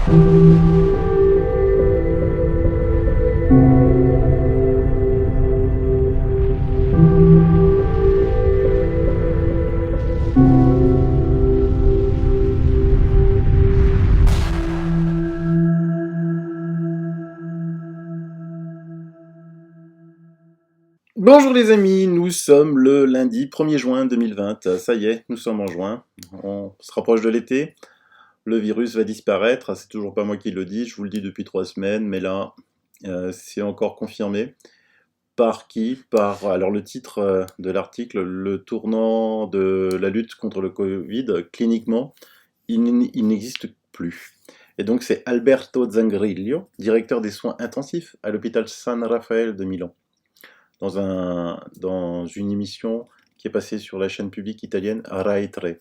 Bonjour les amis, nous sommes le lundi 1er juin 2020. Ça y est, nous sommes en juin. On se rapproche de l'été. Le virus va disparaître. C'est toujours pas moi qui le dis, je vous le dis depuis 3 semaines, mais là, c'est encore confirmé. Par qui? Alors le titre de l'article, le tournant de la lutte contre le Covid, cliniquement, il n'existe plus. Et donc c'est Alberto Zangrillo, directeur des soins intensifs à l'hôpital San Rafael de Milan, dans une émission qui est passée sur la chaîne publique italienne Rai 3.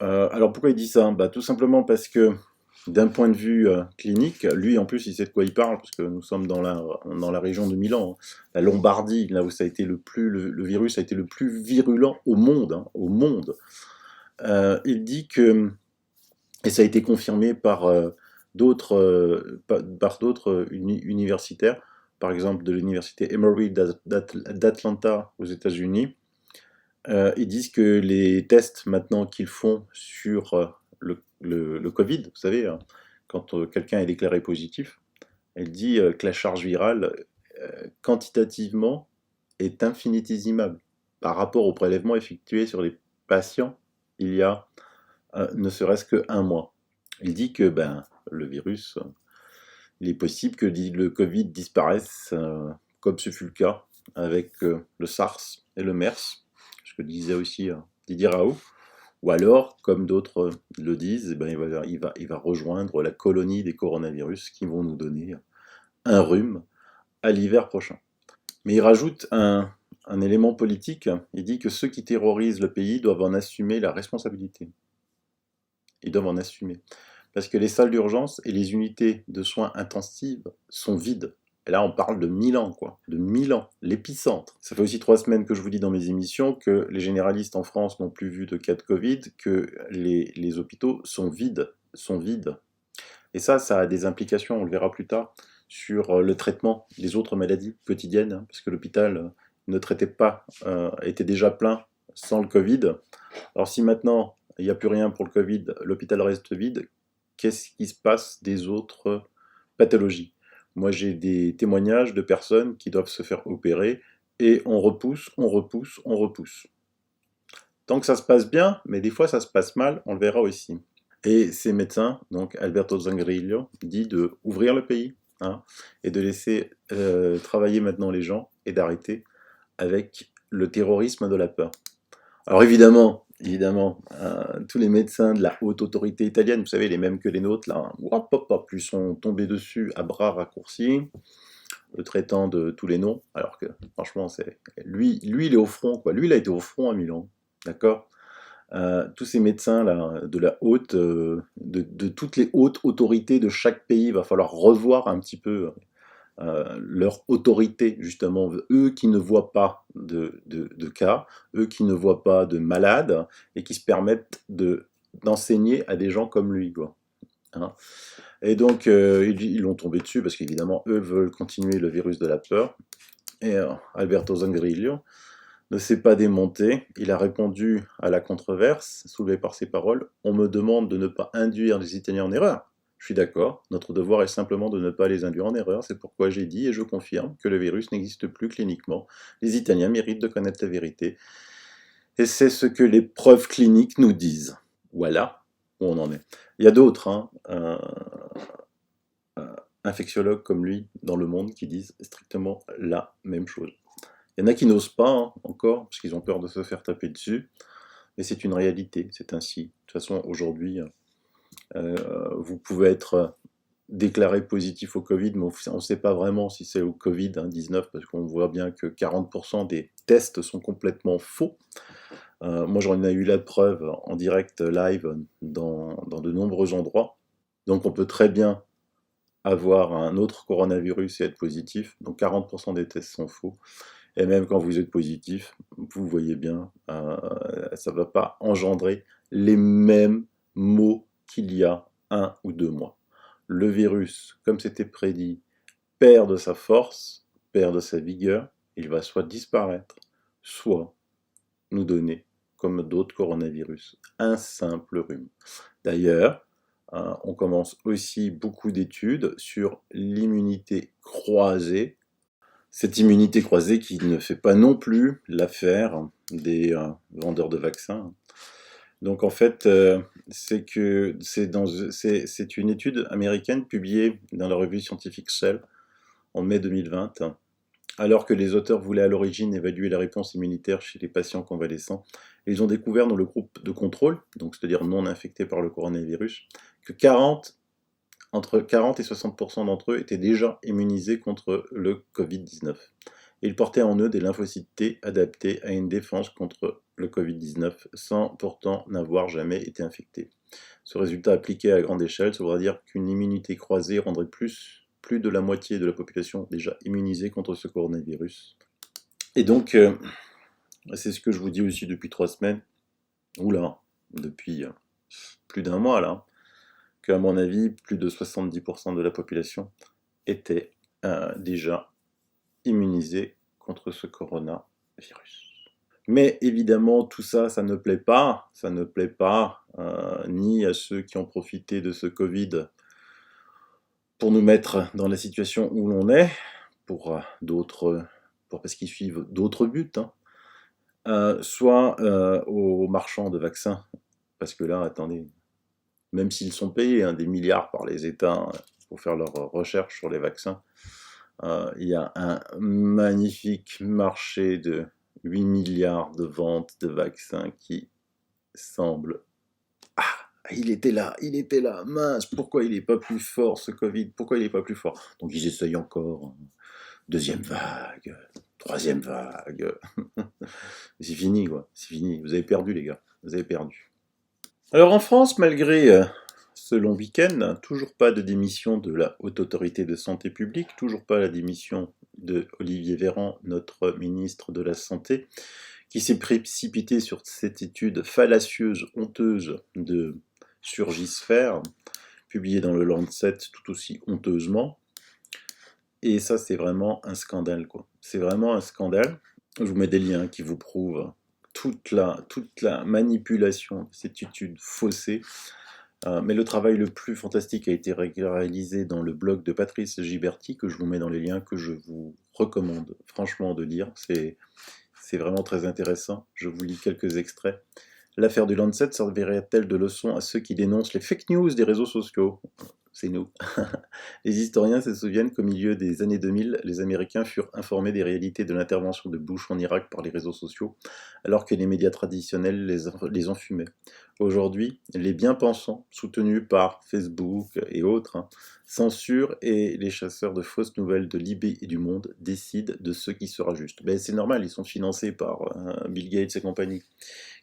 Alors pourquoi il dit ça? Tout simplement parce que d'un point de vue clinique, lui en plus il sait de quoi il parle, parce que nous sommes dans la région de Milan, la Lombardie, là où ça a été le virus a été le plus virulent au monde. Au monde. Il dit que, et ça a été confirmé par d'autres universitaires, par exemple de l'université Emory d'Atlanta aux États-Unis. Ils disent que les tests maintenant qu'ils font sur le Covid, vous savez, quand quelqu'un est déclaré positif, elle dit que la charge virale, quantitativement, est infinitésimale par rapport au prélèvement effectué sur les patients il y a ne serait-ce qu'un mois. Il dit que le virus, il est possible que le Covid disparaisse, comme ce fut le cas avec le SARS et le MERS, ce que disait aussi Didier Raoult, ou alors, comme d'autres le disent, il va rejoindre la colonie des coronavirus qui vont nous donner un rhume à l'hiver prochain. Mais il rajoute un élément politique, il dit que ceux qui terrorisent le pays doivent en assumer la responsabilité. Ils doivent en assumer. Parce que les salles d'urgence et les unités de soins intensifs sont vides. Et là, on parle de Milan, quoi. De Milan, l'épicentre. Ça fait aussi 3 semaines que je vous dis dans mes émissions que les généralistes en France n'ont plus vu de cas de Covid, que les hôpitaux sont vides. Et ça a des implications, on le verra plus tard, sur le traitement des autres maladies quotidiennes, parce que l'hôpital ne traitait pas, était déjà plein sans le Covid. Alors si maintenant, il n'y a plus rien pour le Covid, l'hôpital reste vide, qu'est-ce qui se passe des autres pathologies? Moi, j'ai des témoignages de personnes qui doivent se faire opérer et on repousse. Tant que ça se passe bien, mais des fois ça se passe mal, on le verra aussi. Et ces médecins, donc Alberto Zangrillo, dit de ouvrir le pays et de laisser travailler maintenant les gens et d'arrêter avec le terrorisme de la peur. Alors évidemment, tous les médecins de la haute autorité italienne, vous savez, les mêmes que les nôtres, là, lui sont tombés dessus à bras raccourcis, le traitant de tous les noms, alors que franchement, lui, il est au front, quoi. Lui, il a été au front à Milan, d'accord. Tous ces médecins là, de la haute, de toutes les hautes autorités de chaque pays, il va falloir revoir un petit peu leur autorité, justement, eux qui ne voient pas de cas, eux qui ne voient pas de malades, et qui se permettent d'enseigner à des gens comme lui, quoi. Et donc, ils l'ont tombé dessus, parce qu'évidemment, eux veulent continuer le virus de la peur, et Alberto Zangrillo ne s'est pas démonté, il a répondu à la controverse soulevée par ses paroles. On me demande de ne pas induire les Italiens en erreur. Je suis d'accord, notre devoir est simplement de ne pas les induire en erreur, c'est pourquoi j'ai dit et je confirme que le virus n'existe plus cliniquement. Les Italiens méritent de connaître la vérité. Et c'est ce que les preuves cliniques nous disent. Voilà où on en est. Il y a d'autres infectiologues comme lui dans le monde qui disent strictement la même chose. Il y en a qui n'osent pas encore, parce qu'ils ont peur de se faire taper dessus, mais c'est une réalité, c'est ainsi. De toute façon, aujourd'hui, vous pouvez être déclaré positif au Covid, mais on ne sait pas vraiment si c'est au Covid-19, parce qu'on voit bien que 40% des tests sont complètement faux. Moi, j'en ai eu la preuve en direct live dans de nombreux endroits. Donc, on peut très bien avoir un autre coronavirus et être positif. Donc, 40% des tests sont faux. Et même quand vous êtes positif, vous voyez bien, ça ne va pas engendrer les mêmes maux qu'il y a 1 ou 2 mois. le virus, comme c'était prédit, perd de sa force, perd de sa vigueur, il va soit disparaître, soit nous donner, comme d'autres coronavirus, un simple rhume. D'ailleurs, on commence aussi beaucoup d'études sur l'immunité croisée. Cette immunité croisée qui ne fait pas non plus l'affaire des vendeurs de vaccins. Donc en fait, c'est une étude américaine publiée dans la revue scientifique Cell en mai 2020, alors que les auteurs voulaient à l'origine évaluer la réponse immunitaire chez les patients convalescents. Ils ont découvert dans le groupe de contrôle, donc c'est-à-dire non infectés par le coronavirus, que entre 40 et 60% d'entre eux étaient déjà immunisés contre le Covid-19. Ils portaient en eux des lymphocytes T adaptés à une défense contre le Covid-19 sans pourtant n'avoir jamais été infectés. Ce résultat appliqué à grande échelle, ça voudrait dire qu'une immunité croisée rendrait plus de la moitié de la population déjà immunisée contre ce coronavirus. Et donc, c'est ce que je vous dis aussi depuis 3 semaines, oula, depuis plus d'un mois là, qu'à mon avis, plus de 70% de la population était déjà immunisée contre ce coronavirus. Mais évidemment, tout ça, ça ne plaît pas. Ça ne plaît pas ni à ceux qui ont profité de ce Covid pour nous mettre dans la situation où l'on est, pour parce qu'ils suivent d'autres buts, hein. Soit aux marchands de vaccins, parce que là, attendez, même s'ils sont payés des milliards par les États pour faire leurs recherches sur les vaccins, il y a un magnifique marché de 8 milliards de ventes de vaccins qui semble... Ah, il était là, mince, pourquoi il n'est pas plus fort ce Covid, pourquoi il n'est pas plus fort? Donc ils essayent encore, deuxième vague, troisième vague. C'est fini quoi, c'est fini, vous avez perdu les gars, vous avez perdu. Alors en France, malgré ce long week-end, toujours pas de démission de la Haute Autorité de Santé publique, toujours pas la démission de Olivier Véran, notre ministre de la Santé, qui s'est précipité sur cette étude fallacieuse, honteuse de Surgisphère, publiée dans le Lancet tout aussi honteusement. Et ça, c'est vraiment un scandale, quoi. C'est vraiment un scandale. Je vous mets des liens qui vous prouvent toute la manipulation de cette étude faussée. Mais le travail le plus fantastique a été réalisé dans le blog de Patrice Giberti, que je vous mets dans les liens, que je vous recommande franchement de lire. C'est vraiment très intéressant. Je vous lis quelques extraits. L'affaire du Lancet servirait-elle de leçon à ceux qui dénoncent les fake news des réseaux sociaux? C'est nous. Les historiens se souviennent qu'au milieu des années 2000, les Américains furent informés des réalités de l'intervention de Bush en Irak par les réseaux sociaux, alors que les médias traditionnels les enfumaient. Aujourd'hui, les bien-pensants, soutenus par Facebook et autres, censurent et les chasseurs de fausses nouvelles de Libé et du Monde décident de ce qui sera juste. Ben, c'est normal, ils sont financés par Bill Gates et compagnie.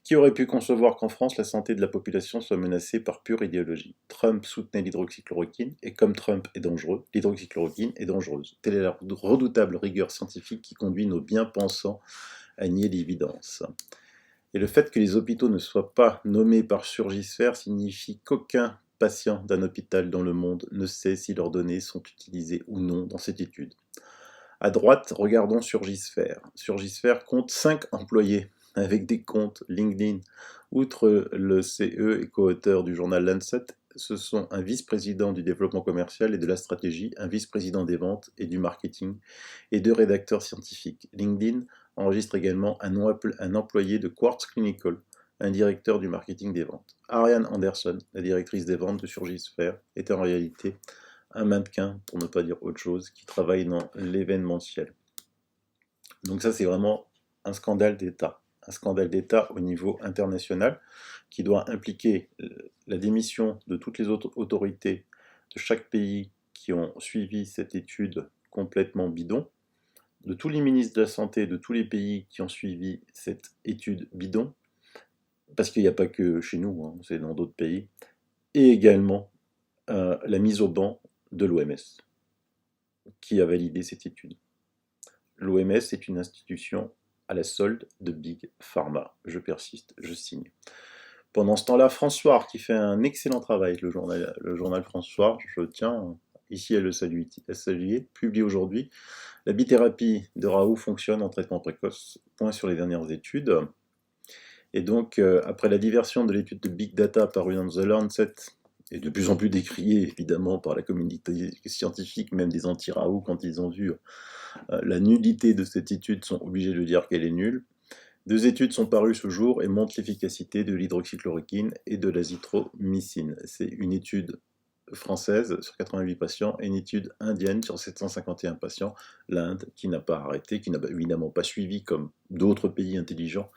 Qui aurait pu concevoir qu'en France, la santé de la population soit menacée par pure idéologie? Trump soutenait l'hydroxychloroquine, et comme Trump est dangereux, l'hydroxychloroquine est dangereuse. Telle est la redoutable rigueur scientifique qui conduit nos bien-pensants à nier l'évidence. Et le fait que les hôpitaux ne soient pas nommés par Surgisphère signifie qu'aucun patient d'un hôpital dans le monde ne sait si leurs données sont utilisées ou non dans cette étude. À droite, regardons Surgisphère. Surgisphère compte 5 employés avec des comptes LinkedIn. Outre le CE et co-auteur du journal Lancet, ce sont un vice-président du développement commercial et de la stratégie, un vice-président des ventes et du marketing et 2 rédacteurs scientifiques. LinkedIn enregistre également un employé de Quartz Clinical, un directeur du marketing des ventes. Ariane Anderson, la directrice des ventes de Surgisphère, est en réalité un mannequin, pour ne pas dire autre chose, qui travaille dans l'événementiel. Donc ça, c'est vraiment un scandale d'État. Un scandale d'État au niveau international qui doit impliquer la démission de toutes les autres autorités de chaque pays qui ont suivi cette étude complètement bidon, de tous les ministres de la Santé de tous les pays qui ont suivi cette étude bidon, parce qu'il n'y a pas que chez nous, c'est dans d'autres pays, et également la mise au banc de l'OMS, qui a validé cette étude. L'OMS est une institution à la solde de Big Pharma. Je persiste, je signe. Pendant ce temps-là, François, qui fait un excellent travail, le journal François, je tiens ici à le saluer, publie aujourd'hui la bithérapie de Raoult fonctionne en traitement précoce. Point sur les dernières études. Et donc, après la diversion de l'étude de Big Data parue dans The Lancet, et de plus en plus décriée évidemment par la communauté scientifique, même des anti-Raoult, quand ils ont vu la nullité de cette étude, sont obligés de dire qu'elle est nulle. 2 études sont parues ce jour et montrent l'efficacité de l'hydroxychloroquine et de l'azithromycine. C'est une étude française sur 88 patients et une étude indienne sur 751 patients. L'Inde qui n'a pas arrêté, qui n'a évidemment pas suivi, comme d'autres pays intelligents,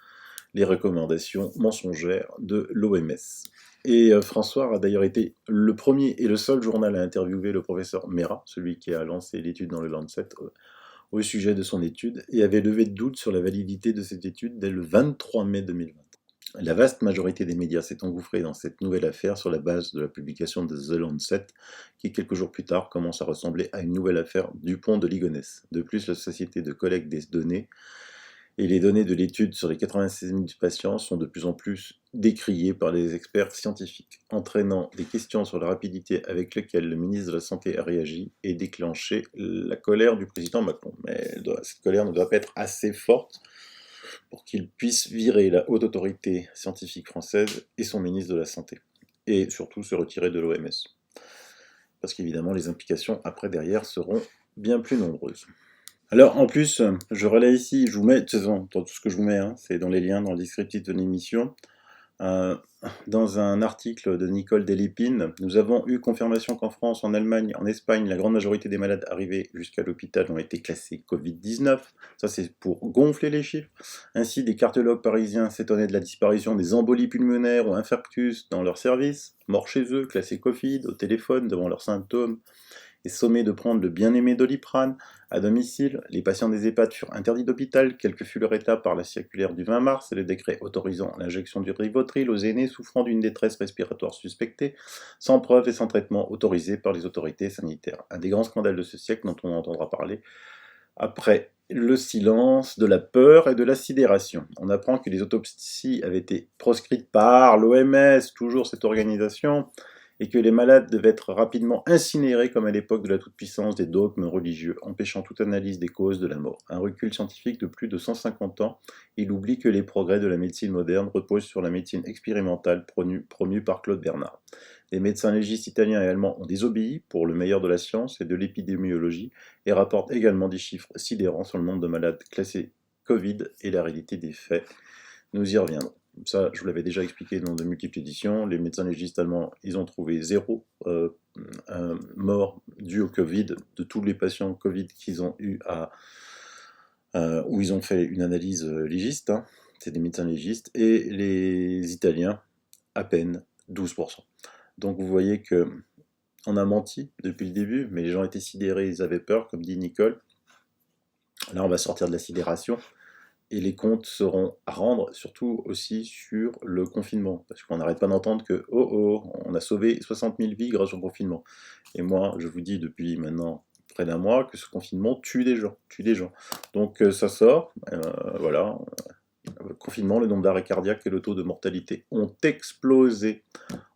les recommandations mensongères de l'OMS. Et François a d'ailleurs été le premier et le seul journal à interviewer le professeur Mehra, celui qui a lancé l'étude dans le Lancet, au sujet de son étude, et avait levé de doute sur la validité de cette étude dès le 23 mai 2020. La vaste majorité des médias s'est engouffrée dans cette nouvelle affaire sur la base de la publication de The Lancet, qui quelques jours plus tard commence à ressembler à une nouvelle affaire Dupont de Ligonnès. De plus, la société de collecte des données et les données de l'étude sur les 96 000 patients sont de plus en plus décriées par les experts scientifiques, entraînant des questions sur la rapidité avec laquelle le ministre de la Santé a réagi et déclenché la colère du président Macron. Mais cette colère ne doit pas être assez forte pour qu'il puisse virer la haute autorité scientifique française et son ministre de la Santé, et surtout se retirer de l'OMS. Parce qu'évidemment, les implications après derrière seront bien plus nombreuses. Alors, en plus, je relaie ici, je vous mets, dans tout ce que je vous mets, c'est dans les liens, dans le descriptif de l'émission, dans un article de Nicole Delépine, nous avons eu confirmation qu'en France, en Allemagne, en Espagne, la grande majorité des malades arrivés jusqu'à l'hôpital ont été classés Covid-19. Ça, c'est pour gonfler les chiffres. Ainsi, des cardiologues parisiens s'étonnaient de la disparition des embolies pulmonaires ou infarctus dans leurs services, morts chez eux, classés Covid, au téléphone, devant leurs symptômes, et sommés de prendre le bien-aimé Doliprane à domicile. Les patients des EHPAD furent interdits d'hôpital, quel que fut leur état, par la circulaire du 20 mars et le décret autorisant l'injection du Rivotril aux aînés souffrant d'une détresse respiratoire suspectée, sans preuve et sans traitement autorisé par les autorités sanitaires. Un des grands scandales de ce siècle dont on entendra parler après le silence de la peur et de la sidération. On apprend que les autopsies avaient été proscrites par l'OMS, toujours cette organisation, et que les malades devaient être rapidement incinérés comme à l'époque de la toute-puissance des dogmes religieux, empêchant toute analyse des causes de la mort. Un recul scientifique de plus de 150 ans, il oublie que les progrès de la médecine moderne reposent sur la médecine expérimentale promue par Claude Bernard. Les médecins légistes italiens et allemands ont désobéi pour le meilleur de la science et de l'épidémiologie et rapportent également des chiffres sidérants sur le nombre de malades classés Covid et la réalité des faits. Nous y reviendrons. Ça, je vous l'avais déjà expliqué dans de multiples éditions. Les médecins légistes allemands, ils ont trouvé 0 mort due au Covid de tous les patients Covid qu'ils ont eu où ils ont fait une analyse légiste. C'est des médecins légistes. Et les Italiens, à peine 12%. Donc vous voyez que on a menti depuis le début, mais les gens étaient sidérés, ils avaient peur, comme dit Nicole. Là, on va sortir de la sidération. Et les comptes seront à rendre, surtout aussi sur le confinement. Parce qu'on n'arrête pas d'entendre que, on a sauvé 60 000 vies grâce au confinement. Et moi, je vous dis depuis maintenant près d'un mois que ce confinement tue des gens. Donc ça sort, voilà. Le confinement, le nombre d'arrêts cardiaques et le taux de mortalité ont explosé.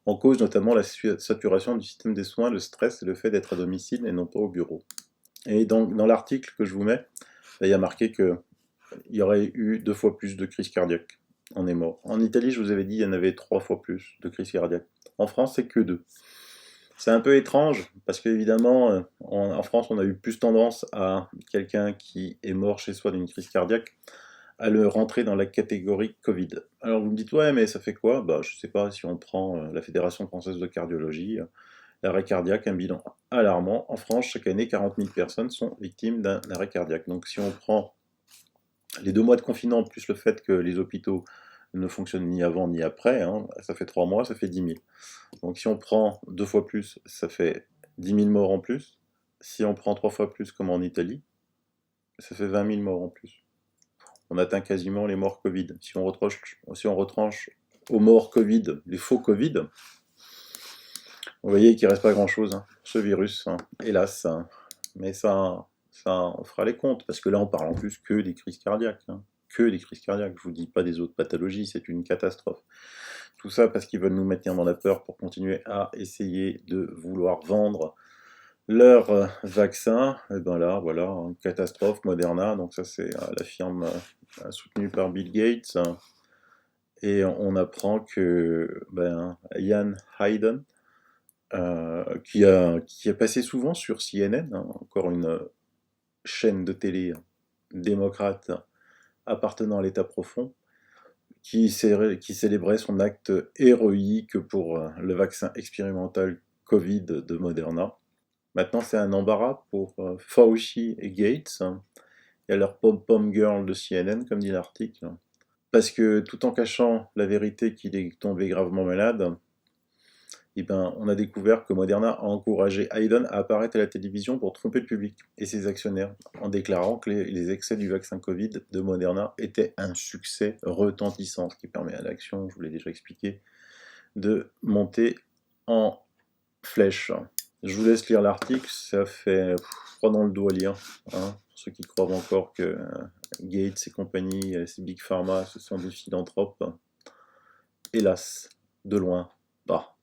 En cause notamment la saturation du système des soins, le stress et le fait d'être à domicile et non pas au bureau. Et donc, dans l'article que je vous mets, il y a marqué que il y aurait eu 2 fois plus de crises cardiaques. On est mort. En Italie, je vous avais dit, il y en avait 3 fois plus de crises cardiaques. En France, c'est que 2. C'est un peu étrange, parce qu'évidemment, en France, on a eu plus tendance à quelqu'un qui est mort chez soi d'une crise cardiaque, à le rentrer dans la catégorie Covid. Alors vous me dites, ouais, mais ça fait quoi? Bah, je sais pas, si on prend la Fédération française de cardiologie, l'arrêt cardiaque, un bilan alarmant. En France, chaque année, 40 000 personnes sont victimes d'un arrêt cardiaque. Donc si on prend les 2 mois de confinement, plus le fait que les hôpitaux ne fonctionnent ni avant ni après, ça fait 3 mois, ça fait 10 000. Donc si on prend 2 fois plus, ça fait 10 000 morts en plus. Si on prend 3 fois plus, comme en Italie, ça fait 20 000 morts en plus. On atteint quasiment les morts Covid. Si on retranche aux morts Covid, les faux Covid, vous voyez qu'il ne reste pas grand-chose, ce virus, hélas. Mais ça, on fera les comptes, parce que là, on parle en plus que des crises cardiaques. que des crises cardiaques, je vous dis pas des autres pathologies, c'est une catastrophe. Tout ça parce qu'ils veulent nous maintenir dans la peur pour continuer à essayer de vouloir vendre leur vaccin. Et ben là, voilà, une catastrophe, Moderna, donc ça c'est la firme soutenue par Bill Gates. Et on apprend que Ian Hayden, qui a passé souvent sur CNN, hein, encore une chaîne de télé démocrate appartenant à l'État profond, qui célébrait son acte héroïque pour le vaccin expérimental Covid de Moderna. Maintenant, c'est un embarras pour Fauci et Gates, hein, et leur pom-pom girl de CNN, comme dit l'article. Parce que tout en cachant la vérité qu'il est tombé gravement malade, on a découvert que Moderna a encouragé Hayden à apparaître à la télévision pour tromper le public et ses actionnaires, en déclarant que les excès du vaccin Covid de Moderna étaient un succès retentissant, ce qui permet à l'action, je vous l'ai déjà expliqué, de monter en flèche. Je vous laisse lire l'article, ça fait froid dans le dos à lire, hein, pour ceux qui croient encore que Gates et compagnie, ces Big Pharma, ce sont des philanthropes. Hélas, de loin, pas.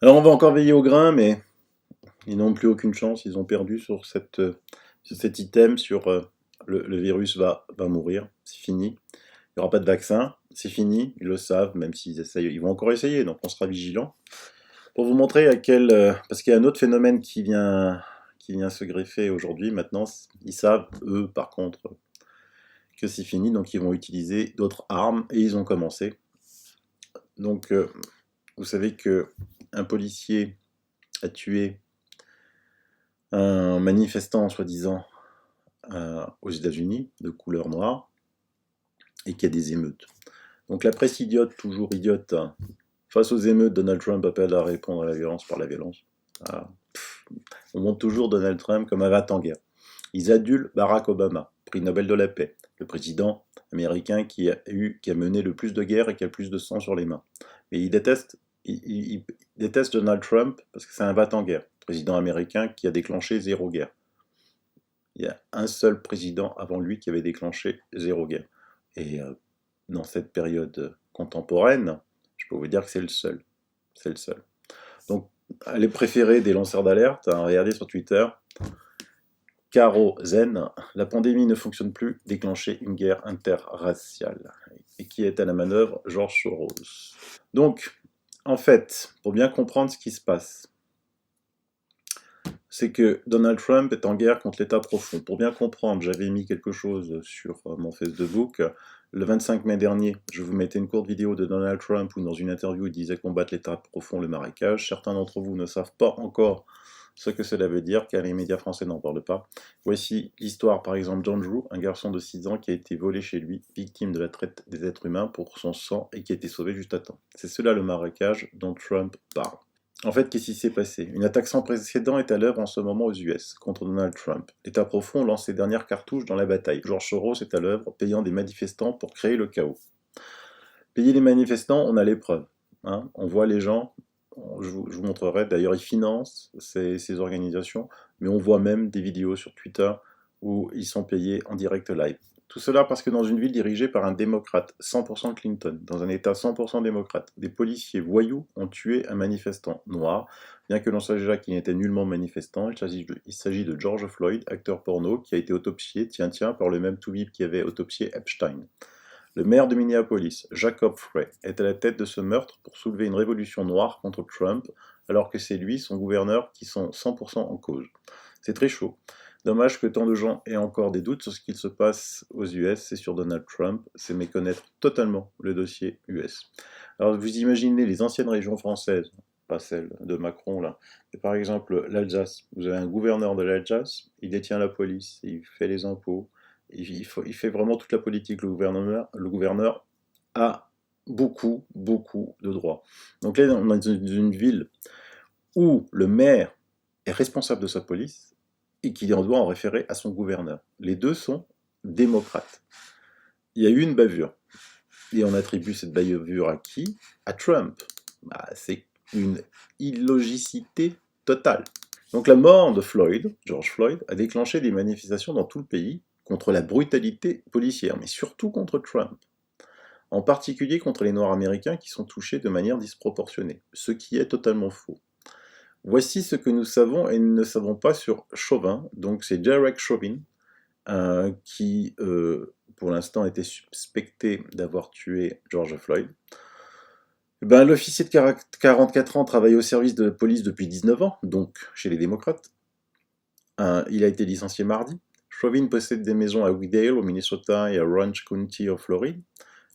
Alors on va encore veiller au grain, mais ils n'ont plus aucune chance, ils ont perdu sur cet item, sur le virus va mourir, c'est fini. Il n'y aura pas de vaccin, c'est fini, ils le savent, même s'ils essayent, ils vont encore essayer, donc on sera vigilant. Pour vous montrer à quel... parce qu'il y a un autre phénomène qui vient se greffer aujourd'hui, maintenant, ils savent, eux, par contre, que c'est fini, donc ils vont utiliser d'autres armes, et ils ont commencé. Donc, vous savez qu'un policier a tué un manifestant, soi-disant, aux États-Unis, de couleur noire, et qu'il y a des émeutes. Donc la presse idiote, toujours idiote, face aux émeutes, Donald Trump appelle à répondre à la violence par la violence. On montre toujours Donald Trump comme un rat-en-guerre. Ils adulent Barack Obama, prix Nobel de la paix, le président américain qui a mené le plus de guerres et qui a le plus de sang sur les mains. Mais il déteste Donald Trump parce que c'est un rat-en-guerre, président américain qui a déclenché 0 guerre. Il y a un seul président avant lui qui avait déclenché 0 guerre. Et dans cette période contemporaine, je peux vous dire que c'est le seul. C'est le seul. Donc, les préférés des lanceurs d'alerte, regardez sur Twitter, Caro Zen, la pandémie ne fonctionne plus, déclencher une guerre interraciale. Et qui est à la manœuvre? George Soros. Donc, en fait, pour bien comprendre ce qui se passe, c'est que Donald Trump est en guerre contre l'État profond. Pour bien comprendre, j'avais mis quelque chose sur mon Facebook. Le 25 mai dernier, je vous mettais une courte vidéo de Donald Trump où dans une interview il disait combattre l'État profond, le marécage. Certains d'entre vous ne savent pas encore ce que cela veut dire, car les médias français n'en parlent pas. Voici l'histoire, par exemple, d'Andrew, un garçon de 6 ans qui a été volé chez lui, victime de la traite des êtres humains pour son sang et qui a été sauvé juste à temps. C'est cela le marécage dont Trump parle. En fait, qu'est-ce qui s'est passé? Une attaque sans précédent est à l'œuvre en ce moment aux US, contre Donald Trump. L'État profond lance ses dernières cartouches dans la bataille. George Soros est à l'œuvre, payant des manifestants pour créer le chaos. Payer les manifestants, on a les preuves. Hein, on voit les gens, je vous montrerai, d'ailleurs ils financent ces organisations, mais on voit même des vidéos sur Twitter où ils sont payés en direct live. Tout cela parce que dans une ville dirigée par un démocrate, 100% Clinton, dans un État 100% démocrate, des policiers voyous ont tué un manifestant noir, bien que l'on sache qu'il n'était nullement manifestant. Il s'agit de George Floyd, acteur porno, qui a été autopsié, tiens, par le même toubib qui avait autopsié Epstein. Le maire de Minneapolis, Jacob Frey, est à la tête de ce meurtre pour soulever une révolution noire contre Trump, alors que c'est lui, son gouverneur, qui sont 100% en cause. C'est très chaud. Dommage que tant de gens aient encore des doutes sur ce qu'il se passe aux US et sur Donald Trump, c'est méconnaître totalement le dossier US. Alors vous imaginez les anciennes régions françaises, pas celles de Macron là, mais par exemple l'Alsace, vous avez un gouverneur de l'Alsace, il détient la police, il fait les impôts, il fait vraiment toute la politique, le gouverneur a beaucoup de droits. Donc là on est dans une ville où le maire est responsable de sa police, et qui en doit en référer à son gouverneur. Les deux sont démocrates. Il y a eu une bavure. Et on attribue cette bavure à qui? À Trump. C'est une illogicité totale. Donc la mort de Floyd, George Floyd, a déclenché des manifestations dans tout le pays contre la brutalité policière, mais surtout contre Trump. En particulier contre les Noirs américains qui sont touchés de manière disproportionnée, ce qui est totalement faux. Voici ce que nous savons et ne savons pas sur Chauvin. Donc c'est Derek Chauvin qui, pour l'instant, était suspecté d'avoir tué George Floyd. L'officier de 44 ans travaille au service de la police depuis 19 ans, donc chez les démocrates. Il a été licencié mardi. Chauvin possède des maisons à Oakdale, au Minnesota, et à Orange County, en Floride.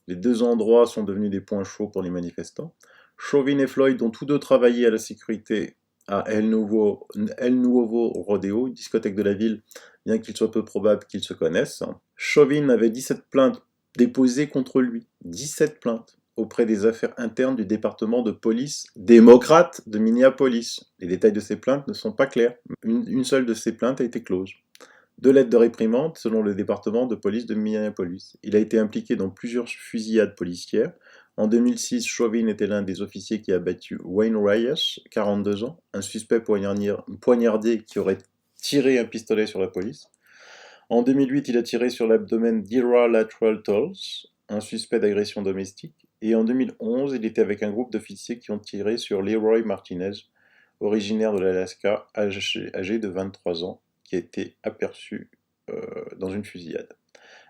Les deux endroits sont devenus des points chauds pour les manifestants. Chauvin et Floyd ont tous deux travaillé à la sécurité à El Nuevo Rodeo, une discothèque de la ville, bien qu'il soit peu probable qu'ils se connaissent. Chauvin avait 17 plaintes déposées contre lui. 17 plaintes auprès des affaires internes du département de police démocrate de Minneapolis. Les détails de ces plaintes ne sont pas clairs. Une seule de ces plaintes a été close. 2 lettres de réprimande selon le département de police de Minneapolis. Il a été impliqué dans plusieurs fusillades policières. En 2006, Chauvin était l'un des officiers qui a battu Wayne Reyes, 42 ans, un suspect poignardé qui aurait tiré un pistolet sur la police. En 2008, il a tiré sur l'abdomen d'Ira Lateral Tolls, un suspect d'agression domestique. Et en 2011, il était avec un groupe d'officiers qui ont tiré sur Leroy Martinez, originaire de l'Alaska, âgé de 23 ans, qui a été aperçu dans une fusillade.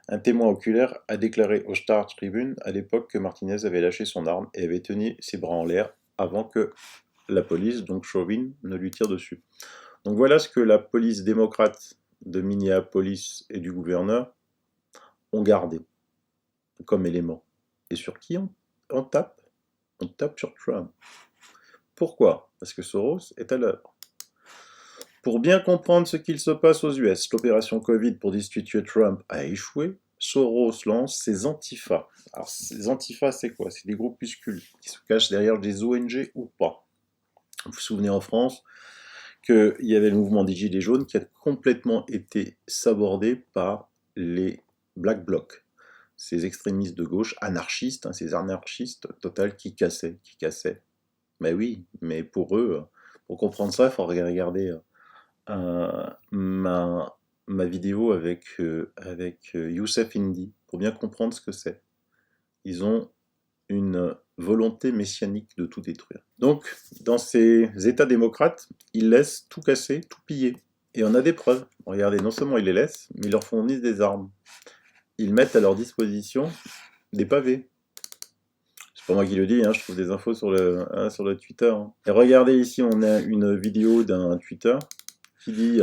Un témoin oculaire a déclaré au Star Tribune à l'époque que Martinez avait lâché son arme et avait tenu ses bras en l'air avant que la police, donc Chauvin, ne lui tire dessus. Donc voilà ce que la police démocrate de Minneapolis et du gouverneur ont gardé comme élément. Et sur qui on tape? On tape sur Trump. Pourquoi? Parce que Soros est à l'œuvre. Pour bien comprendre ce qu'il se passe aux US, l'opération Covid pour destituer Trump a échoué. Soros lance ses antifas. Alors, ces antifas, c'est quoi? C'est des groupuscules qui se cachent derrière des ONG ou pas. Vous vous souvenez en France qu'il y avait le mouvement des Gilets jaunes qui a complètement été sabordé par les Black Blocs, ces extrémistes de gauche, anarchistes, ces anarchistes total qui cassaient. Mais oui, mais pour eux, pour comprendre ça, il faut regarder ma vidéo avec Youssef Indy, pour bien comprendre ce que c'est. Ils ont une volonté messianique de tout détruire. Donc, dans ces États démocrates, ils laissent tout casser, tout piller. Et on a des preuves. Regardez, non seulement ils les laissent, mais ils leur fournissent des armes. Ils mettent à leur disposition des pavés. C'est pas moi qui le dis, je trouve des infos sur le Twitter. Et regardez ici, on a une vidéo d'un Twitter qui dit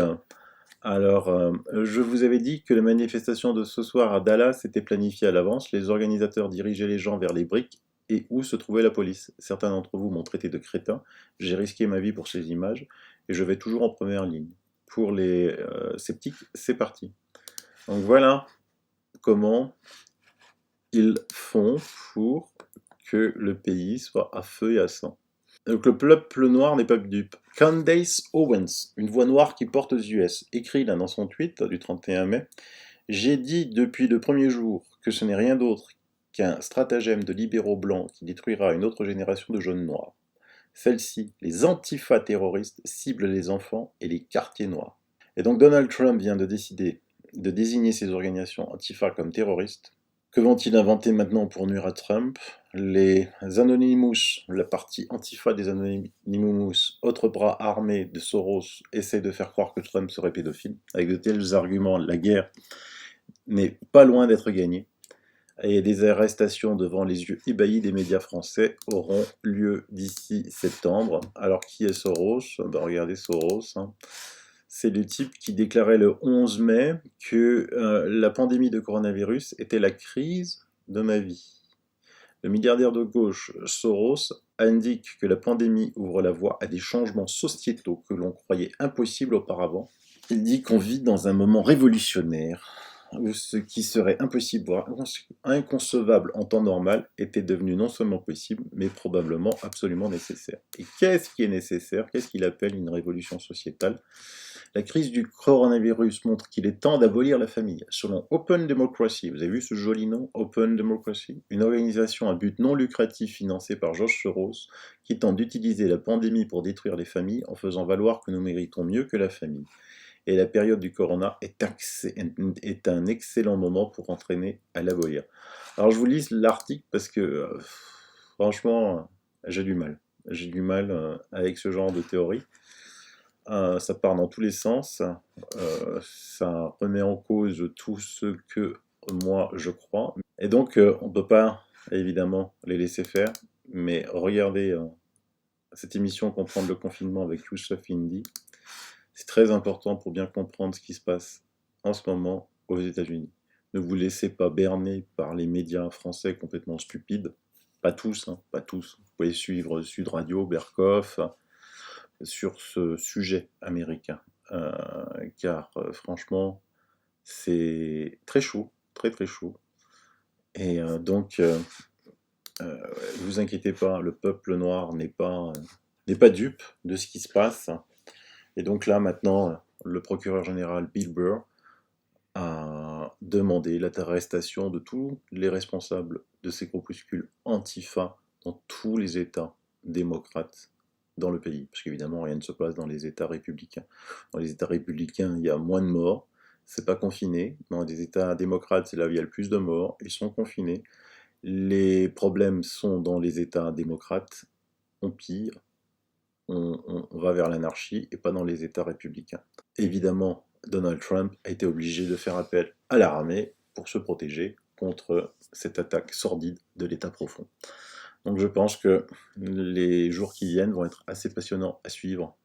je vous avais dit que les manifestations de ce soir à Dallas étaient planifiées à l'avance. Les organisateurs dirigeaient les gens vers les briques et où se trouvait la police. Certains d'entre vous m'ont traité de crétin. J'ai risqué ma vie pour ces images et je vais toujours en première ligne. Pour les sceptiques, c'est parti. Donc voilà comment ils font pour que le pays soit à feu et à sang. Donc le peuple noir n'est pas dupe. Candace Owens, une voix noire qui porte aux US, écrit là dans son tweet du 31 mai « J'ai dit depuis le premier jour que ce n'est rien d'autre qu'un stratagème de libéraux blancs qui détruira une autre génération de jeunes noirs. Celle-ci, les antifas terroristes, ciblent les enfants et les quartiers noirs. » Et donc Donald Trump vient de décider de désigner ces organisations antifas comme terroristes. Que vont-ils inventer maintenant pour nuire à Trump? Les Anonymous, la partie antifa des Anonymous, autre bras armé de Soros, essaie de faire croire que Trump serait pédophile. Avec de tels arguments, la guerre n'est pas loin d'être gagnée. Et des arrestations devant les yeux ébahis des médias français auront lieu d'ici septembre. Alors qui est Soros? Regardez Soros. C'est le type qui déclarait le 11 mai que la pandémie de coronavirus était la crise de ma vie. Le milliardaire de gauche Soros indique que la pandémie ouvre la voie à des changements sociétaux que l'on croyait impossibles auparavant. Il dit qu'on vit dans un moment révolutionnaire où ce qui serait impossible, voire inconcevable en temps normal, était devenu non seulement possible, mais probablement absolument nécessaire. Et qu'est-ce qui est nécessaire? Qu'est-ce qu'il appelle une révolution sociétale? La crise du coronavirus montre qu'il est temps d'abolir la famille. Selon Open Democracy, vous avez vu ce joli nom, Open Democracy, une organisation à but non lucratif financée par George Soros, qui tente d'utiliser la pandémie pour détruire les familles en faisant valoir que nous méritons mieux que la famille. Et la période du corona est un excellent moment pour entraîner à l'abolir. Alors je vous lis l'article parce que franchement, j'ai du mal. J'ai du mal avec ce genre de théorie. Ça part dans tous les sens. Ça remet en cause tout ce que moi je crois. Et donc on ne peut pas évidemment les laisser faire. Mais regardez cette émission Comprendre le confinement avec Youssef Indy. C'est très important pour bien comprendre ce qui se passe en ce moment aux États-Unis. Ne vous laissez pas berner par les médias français complètement stupides. Pas tous, hein, pas tous. Vous pouvez suivre Sud Radio, Berkoff, sur ce sujet américain. Car franchement, c'est très chaud, très très chaud. Et donc, ne vous inquiétez pas, le peuple noir n'est pas dupe de ce qui se passe. Et donc là, maintenant, le procureur général Bill Burr a demandé l'arrestation de tous les responsables de ces groupuscules Antifa dans tous les États démocrates dans le pays. Parce qu'évidemment, rien ne se passe dans les États républicains. Dans les États républicains, il y a moins de morts, c'est pas confiné. Dans les États démocrates, c'est là où il y a le plus de morts, ils sont confinés. Les problèmes sont dans les États démocrates, on pire, on va vers l'anarchie et pas dans les États républicains. Évidemment, Donald Trump a été obligé de faire appel à l'armée pour se protéger contre cette attaque sordide de l'État profond. Donc je pense que les jours qui viennent vont être assez passionnants à suivre.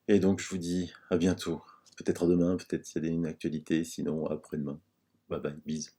Et donc je vous dis à bientôt. Peut-être demain, peut-être s'il y a une actualité, sinon après-demain. Bye bye, bisous.